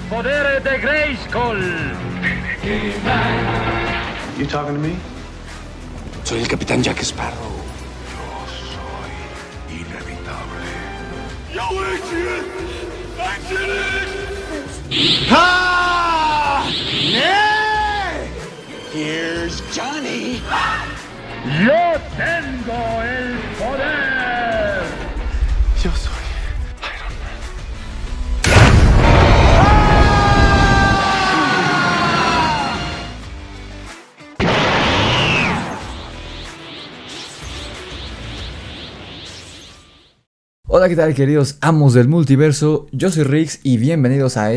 poderes de Grayskull. You talking to me? Soy el Capitán Jack Sparrow. Yo soy inevitable. Yo, Adrian! ¡Ah! ¡Nick! Here's Johnny. Yo tengo el poder. Yo soy Iron Man. Hola, ¿qué tal, queridos amos del multiverso? Yo soy Rix y bienvenidos a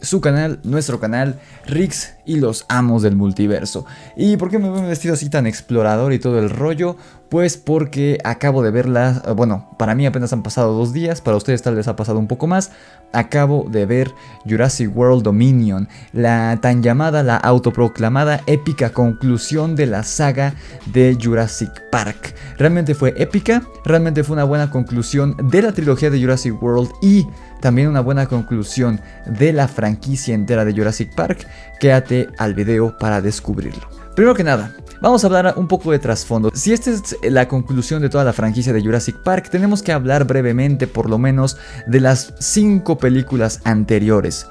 su canal, nuestro canal, Rix y los amos del multiverso. ¿Y por qué me veo vestido así tan explorador y todo el rollo? Pues porque acabo de verlas, bueno, para mí apenas han pasado 2 días, para ustedes tal vez ha pasado un poco más. Acabo de ver Jurassic World Dominion, la tan llamada, la autoproclamada épica conclusión de la saga de Jurassic Park. Realmente fue épica, realmente fue una buena conclusión de la trilogía de Jurassic World y también una buena conclusión de la franquicia entera de Jurassic Park. Quédate al video para descubrirlo. Primero que nada, vamos a hablar un poco de trasfondo. Si esta es la conclusión de toda la franquicia de Jurassic Park, tenemos que hablar brevemente, por lo menos, de las 5 películas anteriores.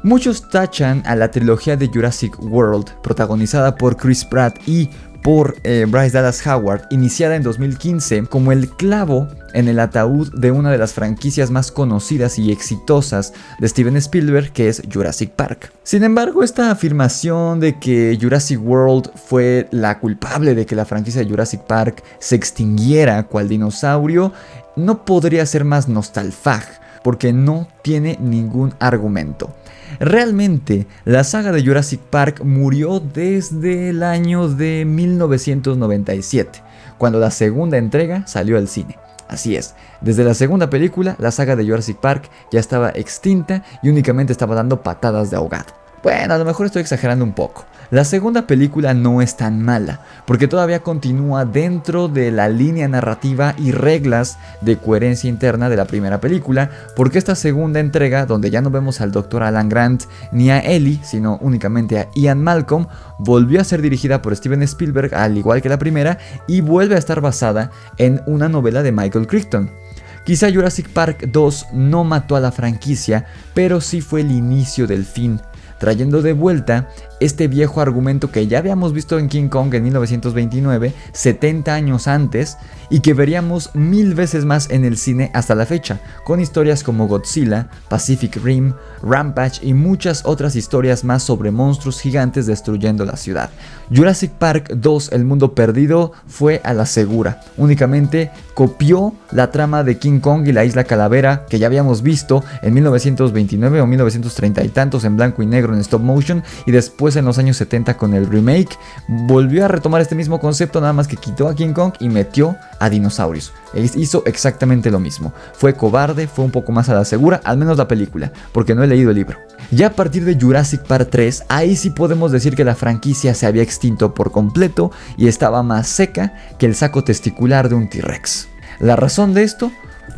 Muchos tachan a la trilogía de Jurassic World, protagonizada por Chris Pratt y por Bryce Dallas Howard, iniciada en 2015, como el clavo en el ataúd de una de las franquicias más conocidas y exitosas de Steven Spielberg, que es Jurassic Park. Sin embargo, esta afirmación de que Jurassic World fue la culpable de que la franquicia de Jurassic Park se extinguiera cual dinosaurio no podría ser más nostalfag, porque no tiene ningún argumento. Realmente, la saga de Jurassic Park murió desde el año de 1997, cuando la segunda entrega salió al cine. Así es, desde la segunda película, la saga de Jurassic Park ya estaba extinta y únicamente estaba dando patadas de ahogado. Bueno, a lo mejor estoy exagerando un poco. La segunda película no es tan mala, porque todavía continúa dentro de la línea narrativa y reglas de coherencia interna de la primera película, porque esta segunda entrega, donde ya no vemos al Dr. Alan Grant ni a Ellie, sino únicamente a Ian Malcolm, volvió a ser dirigida por Steven Spielberg, al igual que la primera, y vuelve a estar basada en una novela de Michael Crichton. Quizá Jurassic Park 2 no mató a la franquicia, pero sí fue el inicio del fin, trayendo de vuelta este viejo argumento que ya habíamos visto en King Kong en 1929, 70 años antes, y que veríamos 1000 veces más en el cine hasta la fecha, con historias como Godzilla, Pacific Rim, Rampage y muchas otras historias más sobre monstruos gigantes destruyendo la ciudad. Jurassic Park 2, El Mundo Perdido, fue a la segura, únicamente copió la trama de King Kong y la Isla Calavera que ya habíamos visto en 1929 o 1930 y tantos en blanco y negro en stop motion, y después en los años 70 con el remake volvió a retomar este mismo concepto, nada más que quitó a King Kong y metió a dinosaurios. Hizo exactamente lo mismo. Fue cobarde, fue un poco más a la segura, al menos la película, porque no he leído el libro. Ya a partir de Jurassic Park 3, ahí sí podemos decir que la franquicia se había extinto por completo y estaba más seca que el saco testicular de un T-Rex. ¿La razón de esto?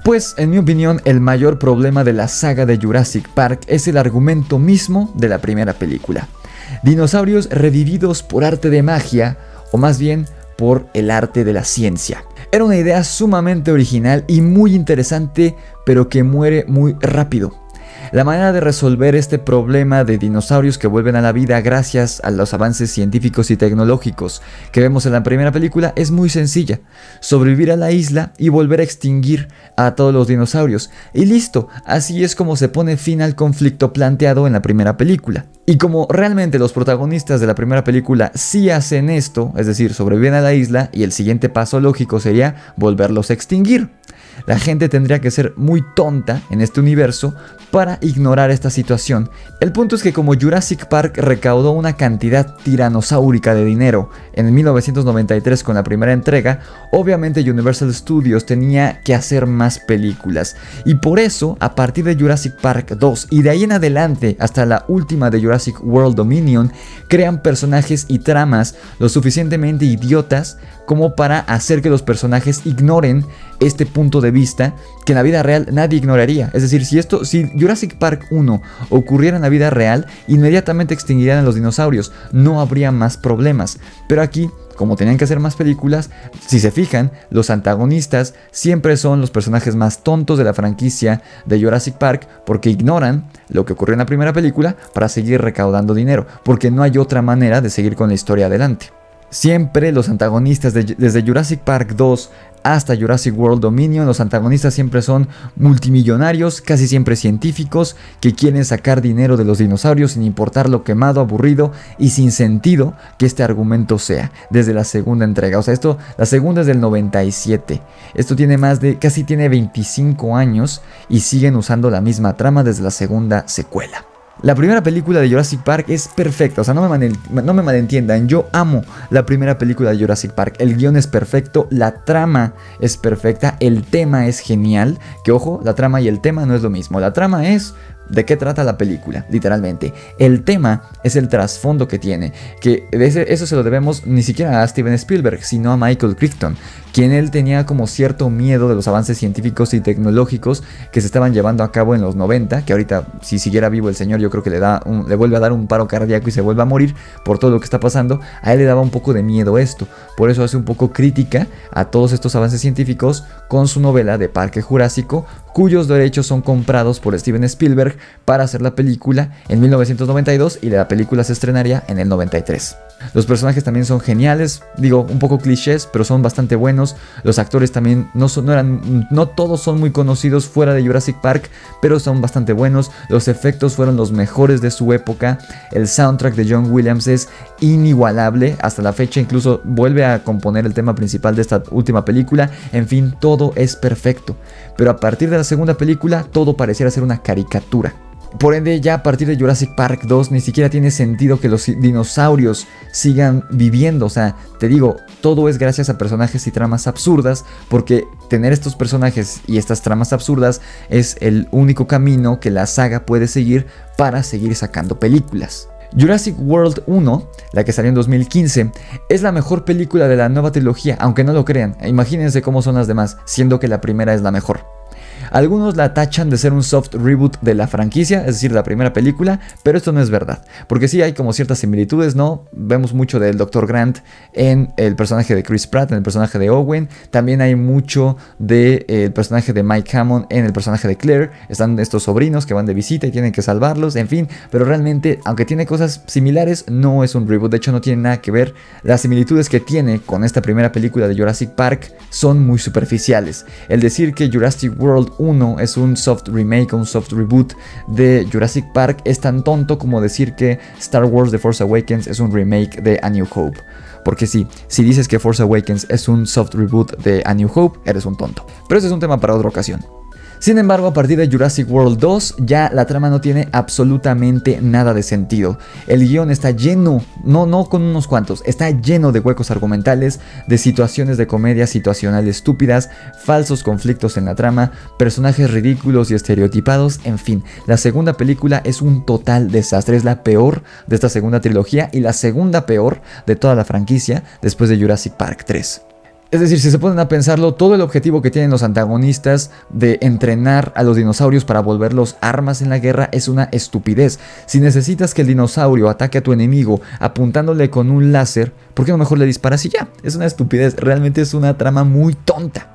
Pues, en mi opinión, el mayor problema de la saga de Jurassic Park es el argumento mismo de la primera película. Dinosaurios revividos por arte de magia, o más bien por el arte de la ciencia. Era una idea sumamente original y muy interesante, pero que muere muy rápido. La manera de resolver este problema de dinosaurios que vuelven a la vida gracias a los avances científicos y tecnológicos que vemos en la primera película es muy sencilla: sobrevivir a la isla y volver a extinguir a todos los dinosaurios. Y listo, así es como se pone fin al conflicto planteado en la primera película. Y como realmente los protagonistas de la primera película sí hacen esto, es decir, sobreviven a la isla, y el siguiente paso lógico sería volverlos a extinguir. La gente tendría que ser muy tonta en este universo para ignorar esta situación. El punto es que como Jurassic Park recaudó una cantidad tiranosáurica de dinero en 1993 con la primera entrega, obviamente Universal Studios tenía que hacer más películas. Y por eso, a partir de Jurassic Park 2 y de ahí en adelante hasta la última de Jurassic World Dominion, crean personajes y tramas lo suficientemente idiotas como para hacer que los personajes ignoren este punto de de vista que en la vida real nadie ignoraría. Es decir, si Jurassic Park 1 ocurriera en la vida real, inmediatamente extinguirían a los dinosaurios, no habría más problemas. Pero aquí, como tenían que hacer más películas, si se fijan, los antagonistas siempre son los personajes más tontos de la franquicia de Jurassic Park, porque ignoran lo que ocurrió en la primera película para seguir recaudando dinero, porque no hay otra manera de seguir con la historia adelante. Siempre los antagonistas, desde Jurassic Park 2 hasta Jurassic World Dominion, los antagonistas siempre son multimillonarios, casi siempre científicos, que quieren sacar dinero de los dinosaurios sin importar lo quemado, aburrido y sin sentido que este argumento sea, desde la segunda entrega. O sea, la segunda es del 97. Esto casi tiene 25 años y siguen usando la misma trama desde la segunda secuela. La primera película de Jurassic Park es perfecta, o sea, no me malentiendan, yo amo la primera película de Jurassic Park, el guión es perfecto, la trama es perfecta, el tema es genial, que ojo, la trama y el tema no es lo mismo, la trama es de qué trata la película, literalmente. El tema es el trasfondo que tiene, que eso se lo debemos ni siquiera a Steven Spielberg, sino a Michael Crichton, quien él tenía como cierto miedo de los avances científicos y tecnológicos que se estaban llevando a cabo en los 90, que ahorita si siguiera vivo el señor yo creo que le vuelve a dar un paro cardíaco y se vuelve a morir por todo lo que está pasando. A él le daba un poco de miedo esto, por eso hace un poco crítica a todos estos avances científicos con su novela de Parque Jurásico, cuyos derechos son comprados por Steven Spielberg para hacer la película en 1992 y la película se estrenaría en el 93. Los personajes también son geniales, digo, un poco clichés, pero son bastante buenos. Los actores también no todos son muy conocidos fuera de Jurassic Park, pero son bastante buenos. Los efectos fueron los mejores de su época. El soundtrack de John Williams es inigualable. Hasta la fecha incluso vuelve a componer el tema principal de esta última película. En fin, todo es perfecto. Pero a partir de la segunda película, todo pareciera ser una caricatura. Por ende, ya a partir de Jurassic Park 2 ni siquiera tiene sentido que los dinosaurios sigan viviendo. O sea, te digo, todo es gracias a personajes y tramas absurdas, porque tener estos personajes y estas tramas absurdas es el único camino que la saga puede seguir para seguir sacando películas. Jurassic World 1, la que salió en 2015, es la mejor película de la nueva trilogía, aunque no lo crean. Imagínense cómo son las demás, siendo que la primera es la mejor. Algunos la tachan de ser un soft reboot de la franquicia, es decir, la primera película, pero esto no es verdad, porque sí hay como ciertas similitudes, ¿no? Vemos mucho del Dr. Grant en el personaje de Chris Pratt, en el personaje de Owen, también hay mucho del personaje de Mike Hammond en el personaje de Claire, están estos sobrinos que van de visita y tienen que salvarlos, en fin, pero realmente, aunque tiene cosas similares, no es un reboot, de hecho no tiene nada que ver. Las similitudes que tiene con esta primera película de Jurassic Park son muy superficiales. El decir que Jurassic World 1 es un soft remake o un soft reboot de Jurassic Park es tan tonto como decir que Star Wars The Force Awakens es un remake de A New Hope. Porque sí, si dices que Force Awakens es un soft reboot de A New Hope, eres un tonto. Pero ese es un tema para otra ocasión. Sin embargo, a partir de Jurassic World 2, ya la trama no tiene absolutamente nada de sentido. El guión está lleno, no con unos cuantos, está lleno de huecos argumentales, de situaciones de comedia situacional estúpidas, falsos conflictos en la trama, personajes ridículos y estereotipados, en fin. La segunda película es un total desastre, es la peor de esta segunda trilogía y la segunda peor de toda la franquicia después de Jurassic Park 3. Es decir, si se ponen a pensarlo, todo el objetivo que tienen los antagonistas de entrenar a los dinosaurios para volverlos armas en la guerra es una estupidez. Si necesitas que el dinosaurio ataque a tu enemigo apuntándole con un láser, ¿por qué no mejor le disparas y ya? Es una estupidez, realmente es una trama muy tonta.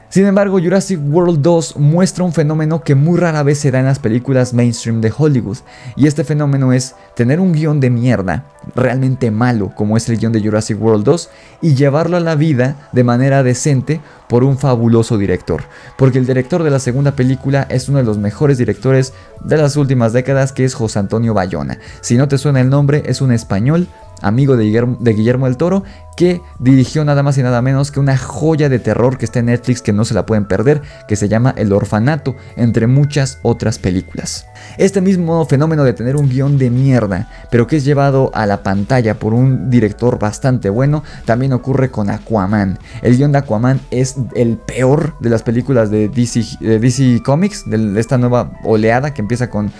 Sin embargo, Jurassic World 2 muestra un fenómeno que muy rara vez se da en las películas mainstream de Hollywood, y este fenómeno es tener un guión de mierda, realmente malo, como es el guión de Jurassic World 2, y llevarlo a la vida de manera decente por un fabuloso director, porque el director de la segunda película es uno de los mejores directores de las últimas décadas, que es José Antonio Bayona. Si no te suena el nombre, es un español, amigo de Guillermo del Toro, que dirigió nada más y nada menos que una joya de terror que está en Netflix, que no se la pueden perder, que se llama El Orfanato, entre muchas otras películas. Este mismo fenómeno de tener un guión de mierda, pero que es llevado a la pantalla por un director bastante bueno, también ocurre con Aquaman. El guión de Aquaman es el peor de las películas de DC Comics, de esta nueva oleada que empieza con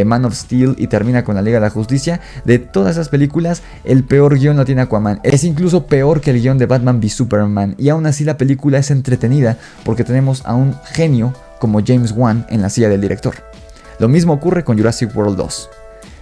Man of Steel y termina con la Liga de la Justicia. De todas esas películas, el peor guión lo tiene Aquaman. Es incluso peor que el guión de Batman v Superman. Y aún así la película es entretenida porque tenemos a un genio como James Wan en la silla del director. Lo mismo ocurre con Jurassic World 2.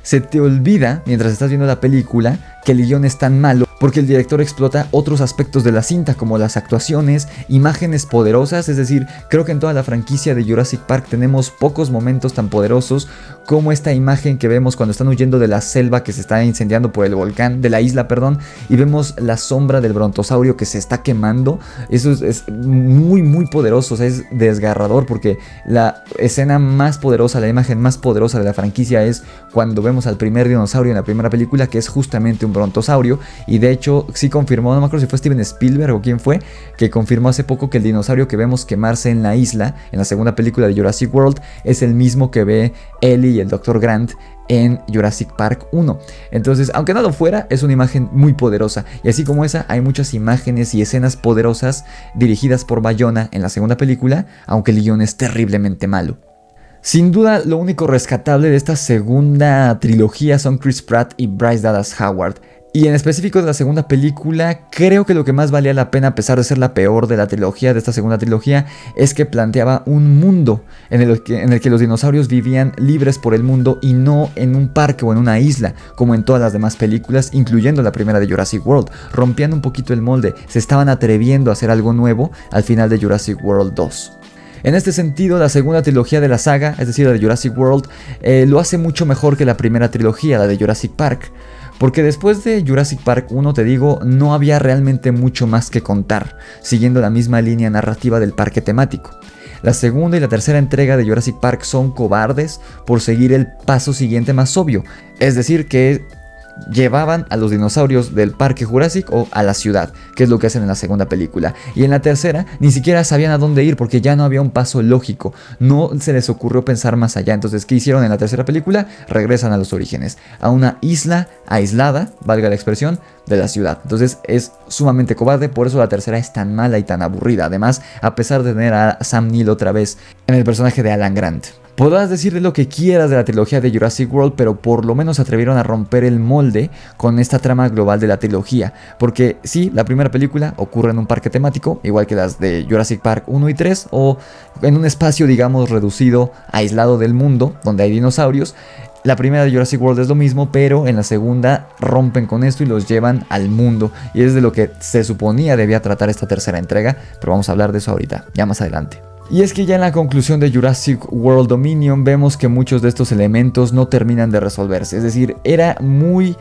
Se te olvida, mientras estás viendo la película, que el guión es tan malo porque el director explota otros aspectos de la cinta, como las actuaciones, imágenes poderosas. Es decir, creo que en toda la franquicia de Jurassic Park tenemos pocos momentos tan poderosos como esta imagen que vemos cuando están huyendo de la selva que se está incendiando por el volcán, de la isla, perdón, y vemos la sombra del brontosaurio que se está quemando. Eso es muy muy poderoso, o sea, es desgarrador, porque la escena más poderosa, la imagen más poderosa de la franquicia es cuando vemos al primer dinosaurio en la primera película, que es justamente un brontosaurio. Y de hecho sí confirmó, no me acuerdo si fue Steven Spielberg o quién fue, que confirmó hace poco que el dinosaurio que vemos quemarse en la isla en la segunda película de Jurassic World es el mismo que ve Ellie y el Dr. Grant en Jurassic Park 1. Entonces, aunque no lo fuera, es una imagen muy poderosa. Y así como esa, hay muchas imágenes y escenas poderosas dirigidas por Bayona en la segunda película, aunque el guión es terriblemente malo. Sin duda, lo único rescatable de esta segunda trilogía son Chris Pratt y Bryce Dallas Howard. Y en específico de la segunda película, creo que lo que más valía la pena, a pesar de ser la peor de la trilogía, de esta segunda trilogía, es que planteaba un mundo en el que los dinosaurios vivían libres por el mundo y no en un parque o en una isla, como en todas las demás películas, incluyendo la primera de Jurassic World, rompiendo un poquito el molde. Se estaban atreviendo a hacer algo nuevo al final de Jurassic World 2. En este sentido, la segunda trilogía de la saga, es decir, la de Jurassic World, lo hace mucho mejor que la primera trilogía, la de Jurassic Park. Porque después de Jurassic Park 1, te digo, no había realmente mucho más que contar, siguiendo la misma línea narrativa del parque temático. La segunda y la tercera entrega de Jurassic Park son cobardes por seguir el paso siguiente más obvio, es decir, que llevaban a los dinosaurios del parque Jurásico a la ciudad, que es lo que hacen en la segunda película. Y en la tercera ni siquiera sabían a dónde ir porque ya no había un paso lógico, no se les ocurrió pensar más allá. Entonces, ¿qué hicieron en la tercera película? Regresan a los orígenes, a una isla aislada, valga la expresión, de la ciudad. Entonces es sumamente cobarde, por eso la tercera es tan mala y tan aburrida. Además, a pesar de tener a Sam Neill otra vez en el personaje de Alan Grant. Podrás decirle lo que quieras de la trilogía de Jurassic World, pero por lo menos se atrevieron a romper el molde con esta trama global de la trilogía. Porque sí, la primera película ocurre en un parque temático, igual que las de Jurassic Park 1 y 3, o en un espacio, digamos, reducido, aislado del mundo, donde hay dinosaurios. La primera de Jurassic World es lo mismo, pero en la segunda rompen con esto y los llevan al mundo. Y es de lo que se suponía debía tratar esta tercera entrega, pero vamos a hablar de eso ahorita, ya más adelante. Y es que ya en la conclusión de Jurassic World Dominion vemos que muchos de estos elementos no terminan de resolverse. Es decir, era muy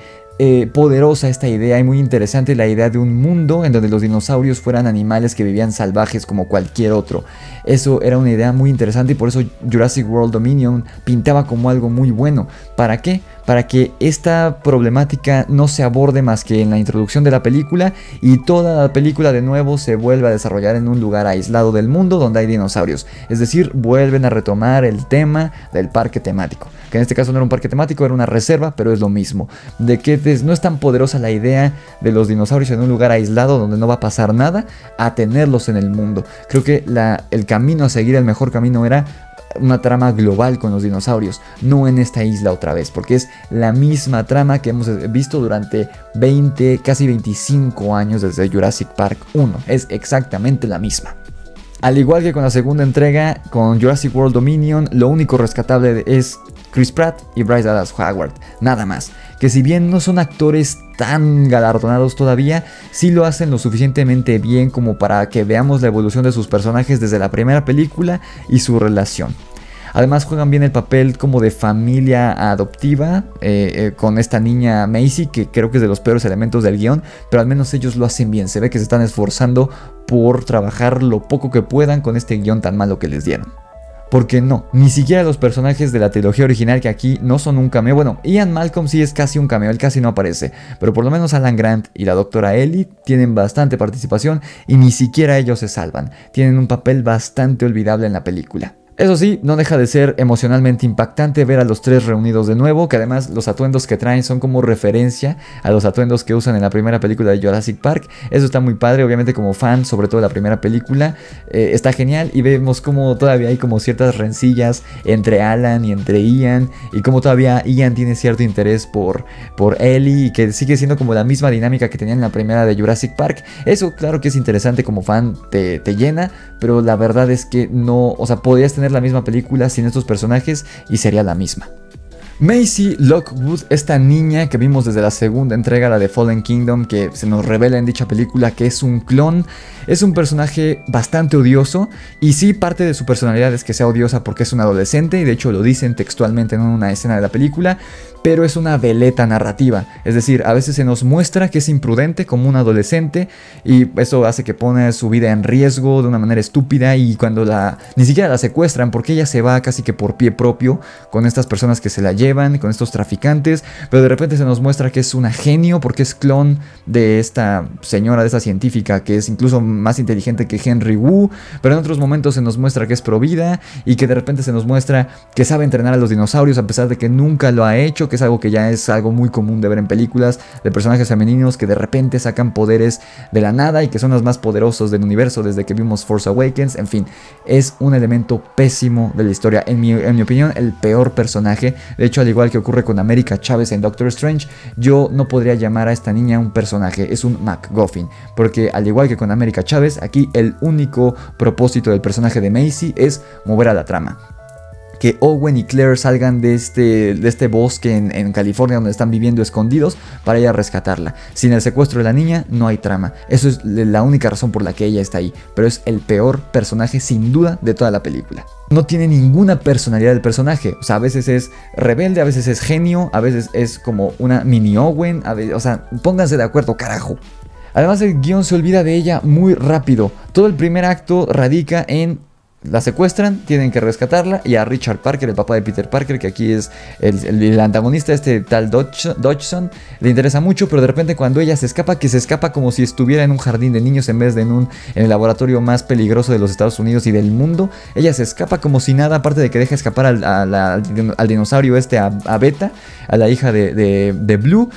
poderosa esta idea y muy interesante la idea de un mundo en donde los dinosaurios fueran animales que vivían salvajes como cualquier otro. Eso era una idea muy interesante y por eso Jurassic World Dominion pintaba como algo muy bueno. ¿Para qué? Para que esta problemática no se aborde más que en la introducción de la película y toda la película de nuevo se vuelve a desarrollar en un lugar aislado del mundo donde hay dinosaurios. Es decir, vuelven a retomar el tema del parque temático, que en este caso no era un parque temático, era una reserva, pero es lo mismo. De que no es tan poderosa la idea de los dinosaurios en un lugar aislado donde no va a pasar nada a tenerlos en el mundo. Creo que el camino a seguir, el mejor camino era una trama global con los dinosaurios, no en esta isla otra vez, porque es la misma trama que hemos visto durante 20, casi 25 años desde Jurassic Park 1, es exactamente la misma. Al igual que con la segunda entrega, con Jurassic World Dominion, lo único rescatable es Chris Pratt y Bryce Dallas Howard, nada más. Que si bien no son actores tan galardonados todavía, sí lo hacen lo suficientemente bien como para que veamos la evolución de sus personajes desde la primera película y su relación. Además juegan bien el papel como de familia adoptiva con esta niña Maisie, que creo que es de los peores elementos del guión, pero al menos ellos lo hacen bien, se ve que se están esforzando por trabajar lo poco que puedan con este guión tan malo que les dieron. Porque no, ni siquiera los personajes de la trilogía original, que aquí no son un cameo. Bueno, Ian Malcolm sí es casi un cameo, él casi no aparece, pero por lo menos Alan Grant y la doctora Ellie tienen bastante participación y ni siquiera ellos se salvan. Tienen un papel bastante olvidable en la película. Eso sí, no deja de ser emocionalmente impactante ver a los tres reunidos de nuevo, que además los atuendos que traen son como referencia a los atuendos que usan en la primera película de Jurassic Park. Eso está muy padre, obviamente como fan, sobre todo de la primera película, está genial, y vemos como todavía hay como ciertas rencillas entre Alan y entre Ian, y como todavía Ian tiene cierto interés por Ellie, y que sigue siendo como la misma dinámica que tenían en la primera de Jurassic Park. Eso claro que es interesante, como fan te llena, pero la verdad es que no, o sea, podrías tener la misma película sin estos personajes y sería la misma. Maisie Lockwood, esta niña que vimos desde la segunda entrega, la de Fallen Kingdom, que se nos revela en dicha película que es un clon, es un personaje bastante odioso, y sí, parte de su personalidad es que sea odiosa porque es una adolescente, y de hecho lo dicen textualmente en una escena de la película, pero es una veleta narrativa, es decir, a veces se nos muestra que es imprudente como un adolescente, y eso hace que pone su vida en riesgo de una manera estúpida, y cuando ni siquiera la secuestran, porque ella se va casi que por pie propio con estas personas que se la llevan, con estos traficantes, pero de repente se nos muestra que es una genio porque es clon de esta señora, de esta científica que es incluso más inteligente que Henry Wu, pero en otros momentos se nos muestra que es provida, y que de repente se nos muestra que sabe entrenar a los dinosaurios a pesar de que nunca lo ha hecho, que es algo que ya es algo muy común de ver en películas de personajes femeninos que de repente sacan poderes de la nada y que son los más poderosos del universo desde que vimos Force Awakens. En fin, es un elemento pésimo de la historia, en mi opinión el peor personaje. De hecho, al igual que ocurre con America Chavez en Doctor Strange, yo no podría llamar a esta niña un personaje, es un MacGuffin, porque al igual que con America Chavez, aquí el único propósito del personaje de Maisie es mover a la trama. Que Owen y Claire salgan de este bosque en California donde están viviendo escondidos para ir a rescatarla. Sin el secuestro de la niña no hay trama. Eso es la única razón por la que ella está ahí. Pero es el peor personaje sin duda de toda la película. No tiene ninguna personalidad del personaje. O sea, a veces es rebelde, a veces es genio, a veces es como una mini Owen. O sea, pónganse de acuerdo, carajo. Además, el guión se olvida de ella muy rápido. Todo el primer acto radica en: la secuestran, tienen que rescatarla, y a Richard Parker, el papá de Peter Parker, que aquí es el antagonista, este tal Dodgson, le interesa mucho, pero de repente cuando ella se escapa, que se escapa como si estuviera en un jardín de niños en vez de en el laboratorio más peligroso de los Estados Unidos y del mundo, ella se escapa como si nada, aparte de que deja escapar al dinosaurio a Beta, a la hija de Blue.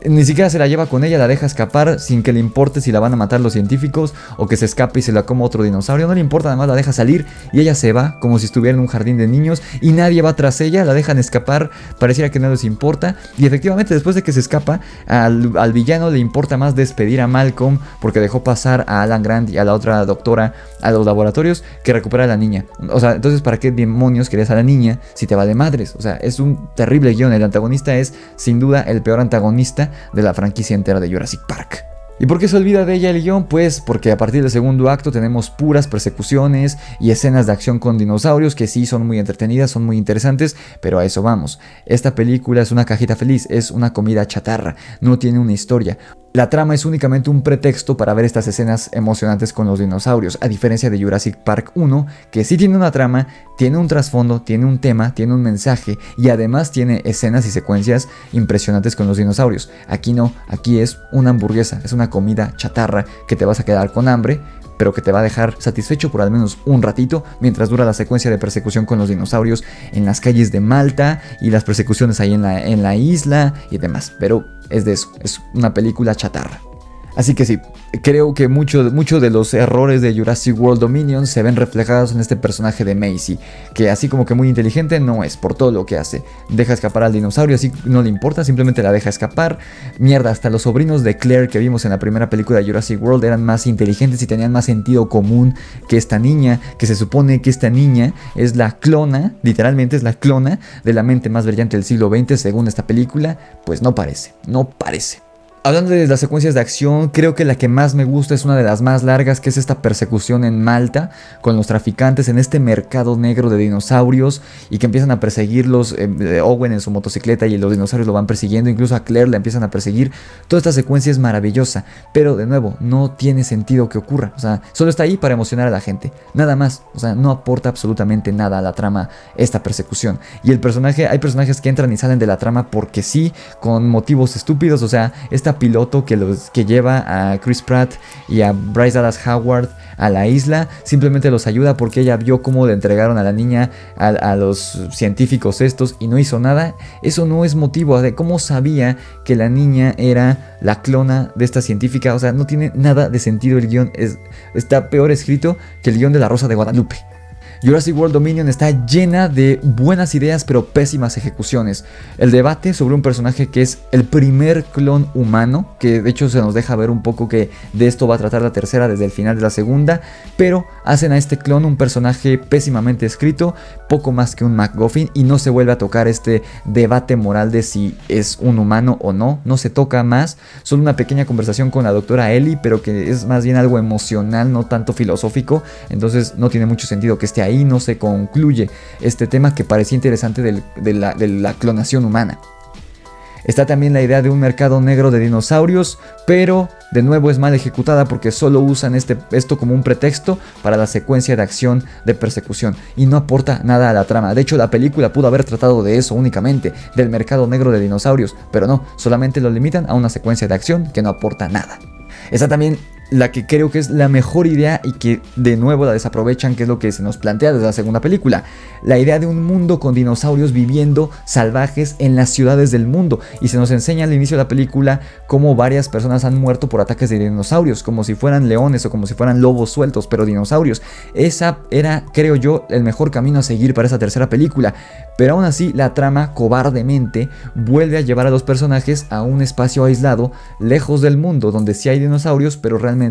Ni siquiera se la lleva con ella, la deja escapar sin que le importe si la van a matar los científicos o que se escape y se la coma otro dinosaurio. No le importa, además la deja salir y ella se va como si estuviera en un jardín de niños y nadie va tras ella, la dejan escapar, pareciera que no les importa. Y efectivamente, después de que se escapa, al villano le importa más despedir a Malcolm porque dejó pasar a Alan Grant y a la otra doctora a los laboratorios que recuperar a la niña. O sea, entonces ¿para qué demonios querías a la niña si te vale madres? O sea, es un terrible guión. El antagonista es sin duda el peor antagonista de la franquicia entera de Jurassic Park. ¿Y por qué se olvida de ella el guión? Pues porque a partir del segundo acto tenemos puras persecuciones y escenas de acción con dinosaurios que sí son muy entretenidas, son muy interesantes, pero a eso vamos. Esta película es una cajita feliz, es una comida chatarra, no tiene una historia. La trama es únicamente un pretexto para ver estas escenas emocionantes con los dinosaurios, a diferencia de Jurassic Park 1, que sí tiene una trama, tiene un trasfondo, tiene un tema, tiene un mensaje y además tiene escenas y secuencias impresionantes con los dinosaurios. Aquí no, aquí es una hamburguesa, es una comida chatarra que te vas a quedar con hambre, pero que te va a dejar satisfecho por al menos un ratito mientras dura la secuencia de persecución con los dinosaurios en las calles de Malta y las persecuciones ahí en la isla y demás. Pero es de eso, es una película chatarra. Así que sí, creo que mucho de los errores de Jurassic World Dominion se ven reflejados en este personaje de Maisie, que así como que muy inteligente no es por todo lo que hace. Deja escapar al dinosaurio, así no le importa, simplemente la deja escapar. Mierda, hasta los sobrinos de Claire que vimos en la primera película de Jurassic World eran más inteligentes y tenían más sentido común que esta niña, que se supone que esta niña es la clona, literalmente es la clona de la mente más brillante del siglo XX según esta película. Pues no parece. Hablando de las secuencias de acción, creo que la que más me gusta es una de las más largas, que es esta persecución en Malta con los traficantes en este mercado negro de dinosaurios y que empiezan a perseguirlos, Owen en su motocicleta y los dinosaurios lo van persiguiendo, incluso a Claire la empiezan a perseguir. Toda esta secuencia es maravillosa, pero de nuevo, no tiene sentido que ocurra, o sea, solo está ahí para emocionar a la gente, nada más, o sea, no aporta absolutamente nada a la trama esta persecución. Y hay personajes que entran y salen de la trama porque sí, con motivos estúpidos, o sea, esta esta piloto que lleva a Chris Pratt y a Bryce Dallas Howard a la isla, simplemente los ayuda porque ella vio cómo le entregaron a la niña a los científicos estos y no hizo nada. Eso no es motivo de cómo sabía que la niña era la clona de esta científica. O sea, no tiene nada de sentido el guión. Está peor escrito que el guión de La Rosa de Guadalupe. Jurassic World Dominion está llena de buenas ideas pero pésimas ejecuciones. El debate sobre un personaje que es el primer clon humano, que de hecho se nos deja ver un poco que de esto va a tratar la tercera desde el final de la segunda, pero hacen a este clon un personaje pésimamente escrito, poco más que un MacGuffin, y no se vuelve a tocar este debate moral de si es un humano o no, no se toca más. Solo una pequeña conversación con la doctora Ellie, pero que es más bien algo emocional, no tanto filosófico, entonces no tiene mucho sentido que esté ahí. No se concluye este tema que parecía interesante de la clonación humana. Está también la idea de un mercado negro de dinosaurios, pero de nuevo es mal ejecutada porque solo usan esto como un pretexto para la secuencia de acción de persecución y no aporta nada a la trama. De hecho, la película pudo haber tratado de eso únicamente, del mercado negro de dinosaurios, pero no, solamente lo limitan a una secuencia de acción que no aporta nada. Está también la que creo que es la mejor idea y que de nuevo la desaprovechan, que es lo que se nos plantea desde la segunda película. La idea de un mundo con dinosaurios viviendo salvajes en las ciudades del mundo. Y se nos enseña al inicio de la película cómo varias personas han muerto por ataques de dinosaurios, como si fueran leones o como si fueran lobos sueltos, pero dinosaurios. Esa era, creo yo, el mejor camino a seguir para esa tercera película. Pero aún así, la trama cobardemente vuelve a llevar a los personajes a un espacio aislado, lejos del mundo, donde sí hay dinosaurios, pero realmente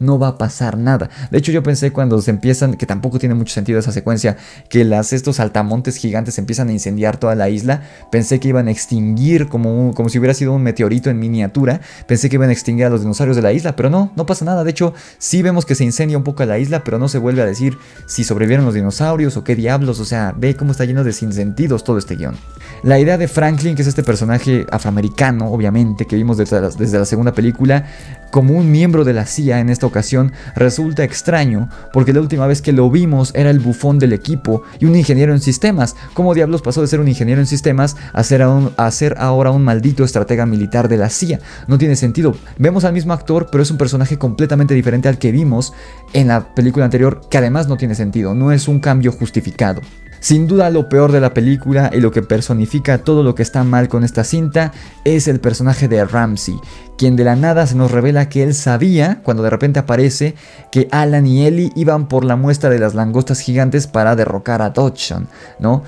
no va a pasar nada. De hecho, yo pensé cuando se empiezan, que tampoco tiene mucho sentido esa secuencia, que estos saltamontes gigantes empiezan a incendiar toda la isla. Pensé que iban a extinguir como si hubiera sido un meteorito en miniatura. Pensé que iban a extinguir a los dinosaurios de la isla, pero no pasa nada. De hecho, sí vemos que se incendia un poco la isla, pero no se vuelve a decir si sobrevivieron los dinosaurios o qué diablos. O sea, ve cómo está lleno de sinsentidos todo este guión. La idea de Franklin, que es este personaje afroamericano, obviamente, que vimos desde la segunda película, como un miembro de la CIA en esta ocasión, resulta extraño, porque la última vez que lo vimos era el bufón del equipo y un ingeniero en sistemas. ¿Cómo diablos pasó de ser un ingeniero en sistemas a ser ahora un maldito estratega militar de la CIA? No tiene sentido. Vemos al mismo actor, pero es un personaje completamente diferente al que vimos en la película anterior, que además no tiene sentido, no es un cambio justificado. Sin duda lo peor de la película y lo que personifica todo lo que está mal con esta cinta es el personaje de Ramsey, quien de la nada se nos revela que él sabía, cuando de repente aparece, que Alan y Ellie iban por la muestra de las langostas gigantes para derrocar a Dodgson, ¿no?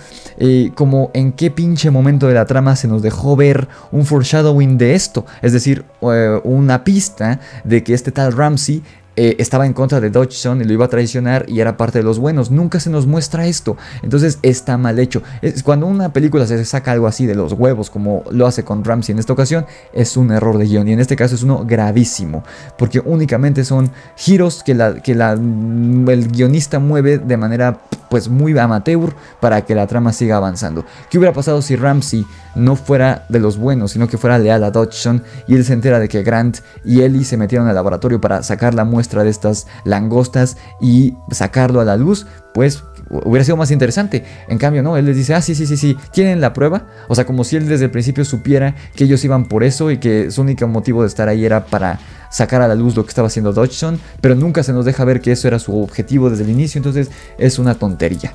Como en qué pinche momento de la trama se nos dejó ver un foreshadowing de esto, es decir, una pista de que este tal Ramsey estaba en contra de Dodgson y lo iba a traicionar y era parte de los buenos. Nunca se nos muestra esto, entonces está mal hecho. Cuando una película se saca algo así de los huevos, como lo hace con Ramsey en esta ocasión, es un error de guión, y en este caso es uno gravísimo, porque únicamente son giros que el guionista mueve de manera pues muy amateur para que la trama siga avanzando. ¿Qué hubiera pasado si Ramsey no fuera de los buenos, sino que fuera leal a Dodgson y él se entera de que Grant y Ellie se metieron al laboratorio para sacar la muestra de estas langostas y sacarlo a la luz? Pues hubiera sido más interesante. En cambio no, él les dice, sí, ¿tienen la prueba? O sea, como si él desde el principio supiera que ellos iban por eso y que su único motivo de estar ahí era para sacar a la luz lo que estaba haciendo Dodgson, pero nunca se nos deja ver que eso era su objetivo desde el inicio, entonces es una tontería.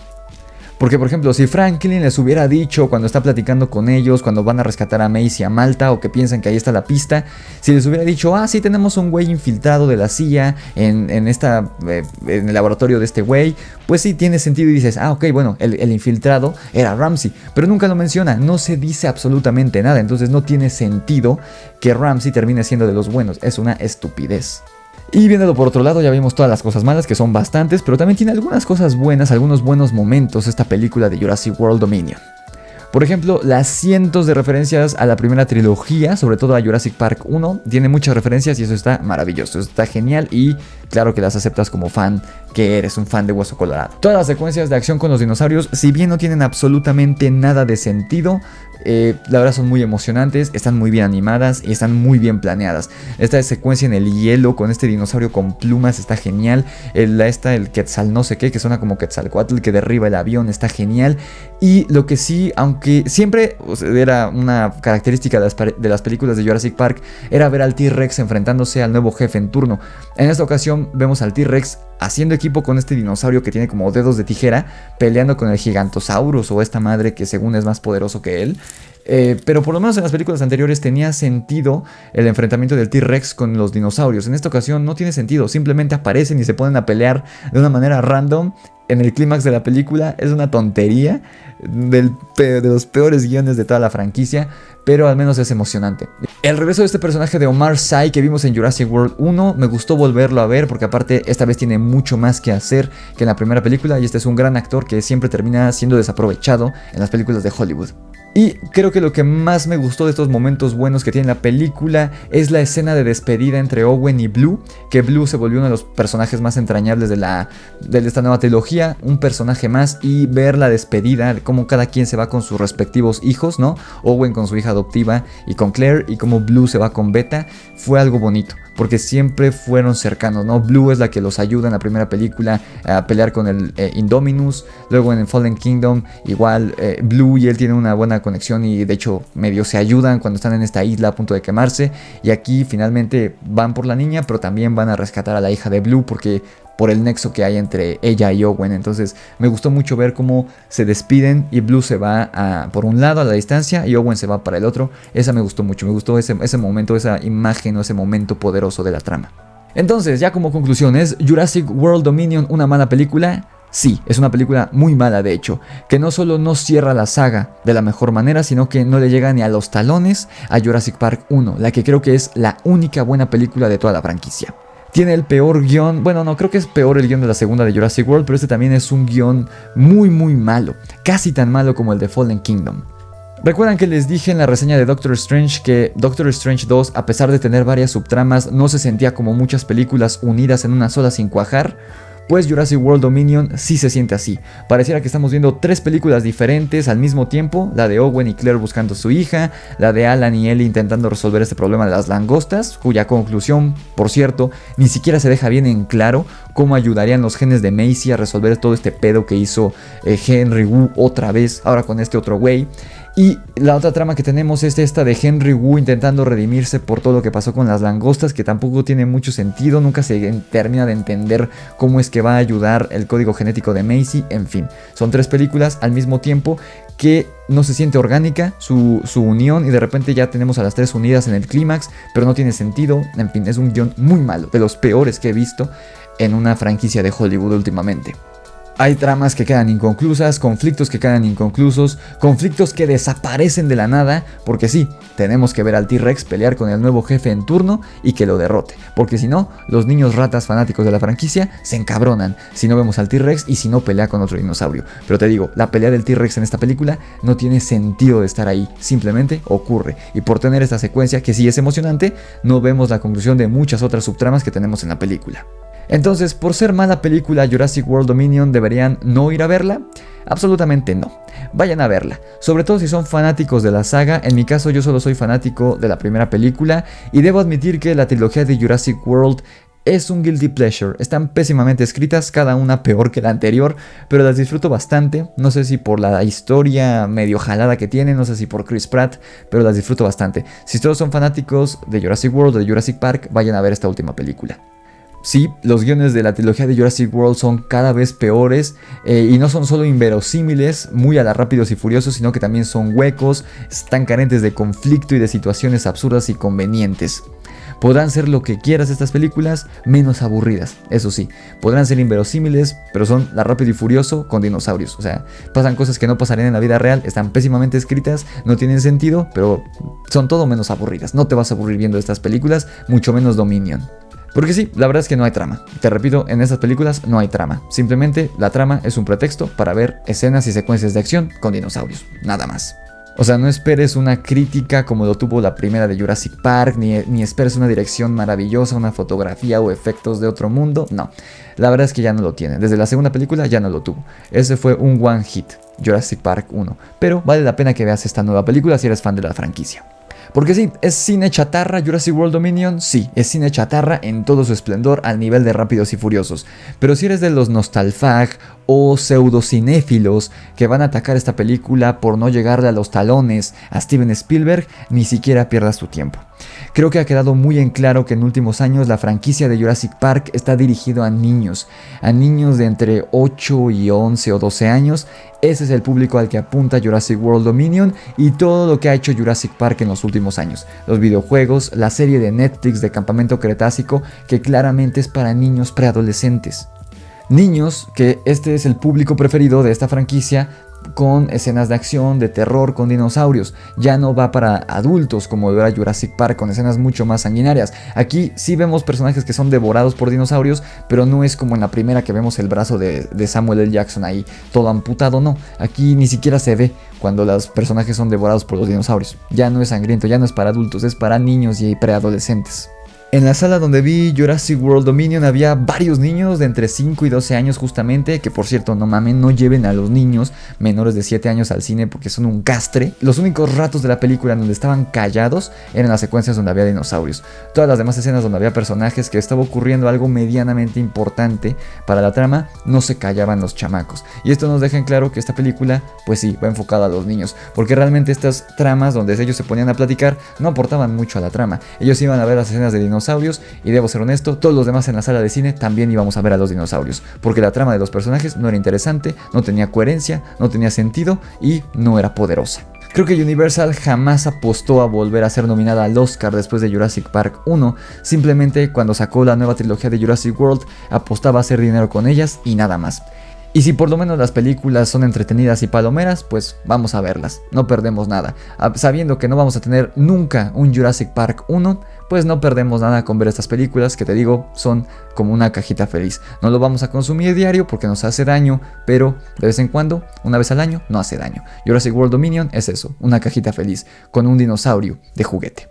Porque, por ejemplo, si Franklin les hubiera dicho cuando está platicando con ellos, cuando van a rescatar a Macy y a Malta, o que piensan que ahí está la pista, si les hubiera dicho, sí, tenemos un güey infiltrado de la CIA en el laboratorio de este güey, pues sí tiene sentido y dices, ok, bueno, el infiltrado era Ramsey, pero nunca lo menciona, no se dice absolutamente nada, entonces no tiene sentido que Ramsey termine siendo de los buenos, es una estupidez. Y viéndolo por otro lado, ya vimos todas las cosas malas, que son bastantes, pero también tiene algunas cosas buenas, algunos buenos momentos esta película de Jurassic World Dominion. Por ejemplo, las cientos de referencias a la primera trilogía, sobre todo a Jurassic Park 1, tiene muchas referencias y eso está maravilloso, está genial y claro que las aceptas como fan, que eres un fan de Hueso Colorado. Todas las secuencias de acción con los dinosaurios, si bien no tienen absolutamente nada de sentido, la verdad son muy emocionantes, están muy bien animadas y están muy bien planeadas. Esta secuencia en el hielo con este dinosaurio con plumas está genial. El Quetzal no sé qué, que suena como Quetzalcoatl, que derriba el avión, está genial. Y lo que sí, aunque aunque siempre era una característica de las películas de Jurassic Park, era ver al T-Rex enfrentándose al nuevo jefe en turno. En esta ocasión vemos al T-Rex haciendo equipo con este dinosaurio que tiene como dedos de tijera, peleando con el Gigantosaurus o esta madre que según es más poderoso que él. Pero por lo menos en las películas anteriores tenía sentido el enfrentamiento del T-Rex con los dinosaurios. En esta ocasión no tiene sentido, simplemente aparecen y se ponen a pelear de una manera random en el clímax de la película. Es una tontería de los peores guiones de toda la franquicia, pero al menos es emocionante. El regreso de este personaje de Omar Sy que vimos en Jurassic World 1, me gustó volverlo a ver porque aparte esta vez tiene mucho más que hacer que en la primera película, y este es un gran actor que siempre termina siendo desaprovechado en las películas de Hollywood. Y creo que lo que más me gustó de estos momentos buenos que tiene la película es la escena de despedida entre Owen y Blue, que Blue se volvió uno de los personajes más entrañables de esta nueva trilogía, un personaje más, y ver la despedida, de cómo cada quien se va con sus respectivos hijos, ¿no? Owen con su hija adoptiva y con Claire, y cómo Blue se va con Beta, fue algo bonito. Porque siempre fueron cercanos, ¿no? Blue es la que los ayuda en la primera película a pelear con el Indominus. Luego en Fallen Kingdom, igual Blue y él tienen una buena conexión y de hecho medio se ayudan cuando están en esta isla a punto de quemarse. Y aquí finalmente van por la niña, pero también van a rescatar a la hija de Blue porque por el nexo que hay entre ella y Owen. Entonces me gustó mucho ver cómo se despiden y Blue se va por un lado a la distancia y Owen se va para el otro. Esa me gustó mucho, me gustó ese momento, esa imagen o ese momento poderoso de la trama. Entonces, ya como conclusión, ¿es Jurassic World Dominion una mala película? Sí, es una película muy mala de hecho, que no solo no cierra la saga de la mejor manera, sino que no le llega ni a los talones a Jurassic Park 1, la que creo que es la única buena película de toda la franquicia. Tiene el peor guión, bueno no, creo que es peor el guión de la segunda de Jurassic World, pero este también es un guión muy malo, casi tan malo como el de Fallen Kingdom. ¿Recuerdan que les dije en la reseña de Doctor Strange que Doctor Strange 2, a pesar de tener varias subtramas, no se sentía como muchas películas unidas en una sola sin cuajar? Pues Jurassic World Dominion sí se siente así. Pareciera que estamos viendo 3 películas diferentes al mismo tiempo. La de Owen y Claire buscando a su hija, la de Alan y Ellie intentando resolver este problema de las langostas, cuya conclusión, por cierto, ni siquiera se deja bien en claro cómo ayudarían los genes de Maisie a resolver todo este pedo que hizo Henry Wu otra vez, ahora con este otro güey. Y la otra trama que tenemos es esta de Henry Wu intentando redimirse por todo lo que pasó con las langostas, que tampoco tiene mucho sentido, nunca se termina de entender cómo es que va a ayudar el código genético de Maisie. En fin, son 3 películas al mismo tiempo que no se siente orgánica su unión y de repente ya tenemos a las 3 unidas en el clímax, pero no tiene sentido. En fin, es un guión muy malo, de los peores que he visto en una franquicia de Hollywood últimamente. Hay tramas que quedan inconclusas, conflictos que quedan inconclusos, conflictos que desaparecen de la nada, porque sí, tenemos que ver al T-Rex pelear con el nuevo jefe en turno y que lo derrote, porque si no, los niños ratas fanáticos de la franquicia se encabronan si no vemos al T-Rex y si no pelea con otro dinosaurio. Pero te digo, la pelea del T-Rex en esta película no tiene sentido de estar ahí, simplemente ocurre, y por tener esta secuencia que sí es emocionante, no vemos la conclusión de muchas otras subtramas que tenemos en la película. Entonces, por ser mala película Jurassic World Dominion, ¿deberían no ir a verla? Absolutamente no. Vayan a verla, sobre todo si son fanáticos de la saga. En mi caso yo solo soy fanático de la primera película y debo admitir que la trilogía de Jurassic World es un guilty pleasure. Están pésimamente escritas, cada una peor que la anterior, pero las disfruto bastante. No sé si por la historia medio jalada que tiene, no sé si por Chris Pratt, pero las disfruto bastante. Si todos son fanáticos de Jurassic World o de Jurassic Park, vayan a ver esta última película. Sí, los guiones de la trilogía de Jurassic World son cada vez peores y no son solo inverosímiles, muy a la Rápidos y Furiosos, sino que también son huecos, están carentes de conflicto y de situaciones absurdas y convenientes. Podrán ser lo que quieras estas películas, menos aburridas, eso sí. Podrán ser inverosímiles, pero son la Rápido y Furioso con dinosaurios. O sea, pasan cosas que no pasarían en la vida real, están pésimamente escritas, no tienen sentido, pero son todo menos aburridas. No te vas a aburrir viendo estas películas, mucho menos Dominion. Porque sí, la verdad es que no hay trama. Te repito, en estas películas no hay trama. Simplemente la trama es un pretexto para ver escenas y secuencias de acción con dinosaurios. Nada más. O sea, no esperes una crítica como lo tuvo la primera de Jurassic Park, ni esperes una dirección maravillosa, una fotografía o efectos de otro mundo. No, la verdad es que ya no lo tiene. Desde la segunda película ya no lo tuvo. Ese fue un one hit, Jurassic Park 1. Pero vale la pena que veas esta nueva película si eres fan de la franquicia. Porque sí, ¿es cine chatarra Jurassic World Dominion? Sí, es cine chatarra en todo su esplendor al nivel de Rápidos y Furiosos. Pero si eres de los nostalfag o pseudocinéfilos que van a atacar esta película por no llegarle a los talones a Steven Spielberg, ni siquiera pierdas tu tiempo. Creo que ha quedado muy en claro que en últimos años la franquicia de Jurassic Park está dirigido a niños de entre 8 y 11 o 12 años. Ese es el público al que apunta Jurassic World Dominion y todo lo que ha hecho Jurassic Park en los últimos años. Los videojuegos, la serie de Netflix de Campamento Cretácico, que claramente es para niños preadolescentes. Niños, que este es el público preferido de esta franquicia, con escenas de acción, de terror, con dinosaurios. Ya no va para adultos como era Jurassic Park, con escenas mucho más sanguinarias. Aquí sí vemos personajes que son devorados por dinosaurios, pero no es como en la primera que vemos el brazo de Samuel L. Jackson ahí todo amputado, no. Aquí ni siquiera se ve cuando los personajes son devorados por los dinosaurios. Ya no es sangriento, ya no es para adultos, es para niños y preadolescentes. En la sala donde vi Jurassic World Dominion había varios niños de entre 5 y 12 años justamente, que por cierto, no mamen, no lleven a los niños menores de 7 años al cine porque son un castre. Los únicos ratos de la película donde estaban callados eran las secuencias donde había dinosaurios. Todas las demás escenas donde había personajes que estaba ocurriendo algo medianamente importante para la trama, no se callaban los chamacos. Y esto nos deja en claro que esta película, pues sí, va enfocada a los niños, porque realmente estas tramas donde ellos se ponían a platicar no aportaban mucho a la trama. Ellos iban a ver las escenas de dinosaurios y debo ser honesto, todos los demás en la sala de cine también íbamos a ver a los dinosaurios, porque la trama de los personajes no era interesante, no tenía coherencia, no tenía sentido y no era poderosa. Creo que Universal jamás apostó a volver a ser nominada al Oscar después de Jurassic Park 1, simplemente cuando sacó la nueva trilogía de Jurassic World apostaba a hacer dinero con ellas y nada más. Y si por lo menos las películas son entretenidas y palomeras, pues vamos a verlas, no perdemos nada. Sabiendo que no vamos a tener nunca un Jurassic Park 1, pues no perdemos nada con ver estas películas que te digo son como una cajita feliz. No lo vamos a consumir diario porque nos hace daño, pero de vez en cuando, una vez al año, no hace daño. Jurassic World Dominion es eso, una cajita feliz con un dinosaurio de juguete.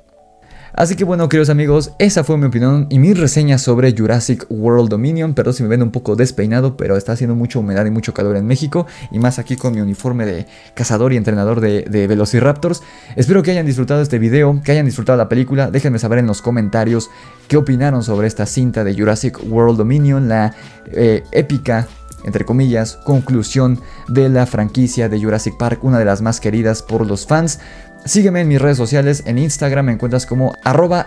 Así que bueno, queridos amigos, esa fue mi opinión y mi reseña sobre Jurassic World Dominion. Perdón si me ven un poco despeinado, pero está haciendo mucha humedad y mucho calor en México, y más aquí con mi uniforme de cazador y entrenador de Velociraptors. Espero que hayan disfrutado este video, que hayan disfrutado la película. Déjenme saber en los comentarios qué opinaron sobre esta cinta de Jurassic World Dominion, la épica, entre comillas, conclusión de la franquicia de Jurassic Park, una de las más queridas por los fans. Sígueme en mis redes sociales, en Instagram me encuentras como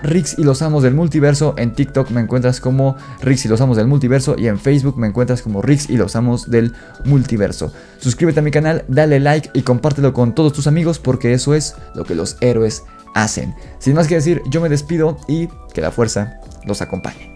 @Rix y los Amos del Multiverso, en TikTok me encuentras como Rix y los Amos del Multiverso y en Facebook me encuentras como Rix y los Amos del Multiverso. Suscríbete a mi canal, dale like y compártelo con todos tus amigos porque eso es lo que los héroes hacen. Sin más que decir, yo me despido y que la fuerza los acompañe.